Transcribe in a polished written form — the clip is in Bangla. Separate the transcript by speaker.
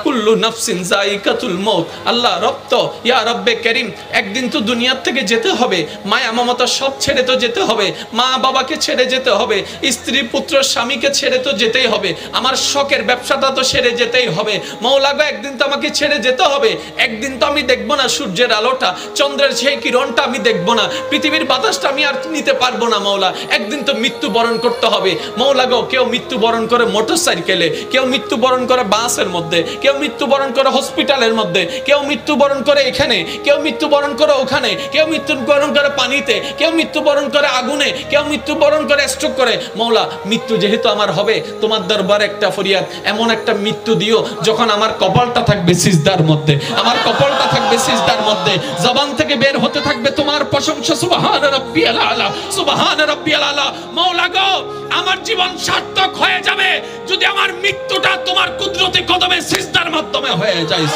Speaker 1: কুল্লু নাফসিন যায়িকাতুল মউত। আল্লাহ রব ইয়া রব্বে করিম, একদিন তো দুনিয়ার থেকে যেতে হবে, মায়া মমতা সব ছেড়ে তো যেতে হবে, মা বাবাকে ছেড়ে যেতে হবে, স্ত্রী পুত্র স্বামীকে ছেড়ে তো যেতেই হবে, আমার শখের ব্যবসাটা তো ছেড়ে যেতেই হবে। মওলা গো, একদিন তো আমাকে ছেড়ে যেতে হবে। একদিন তো আমি দেখবো না সূর্যের আলোটা, চন্দ্রের সেই কিরণটা আমি দেখবো না, পৃথিবীর বাতাসটা আমি আর নিতে পারবো না। মওলা, একদিন তো মৃত্যুবরণ করতে হবে। মওলা গো, কেউ মৃত্যুবরণ করে মোটরসাইকেলে, কেউ মৃত্যুবরণ করে বাসের মধ্যে, কেউ মৃত্যুবরণ করে হসপিটালের মধ্যে, কেউ মৃত্যুবরণ করে এখানে, কেউ মৃত্যুবরণ করে ওখানে, কেউ মৃত্যুবরণ করে পানিতে, কেউ মৃত্যুবরণ করে আগুনে, কেউ মৃত্যুবরণ করে স্ট্রোক করে। মওলা, মৃত্যু যেহেতু আমার হবে, তোমার দরবারে একটা ফরিয়াদ, এমন একটা মৃত্যু দিও যখন আমার কপালটা থাকবে সিজদার মধ্যে, আমার কপালটা থাকবে সিজদার মধ্যে, জবান থেকে বের হতে থাকবে তোমার প্রশংসা, সুবহান রাব্বিয়াল আলা, সুবহান রাব্বিয়াল আলা। মওলা গো, আমার জীবন সার্থক হয়ে যাবে যদি আমার মৃত্যুটা তোমার কুদরতি কদমে সিজদার মাধ্যমে হয়ে যায়।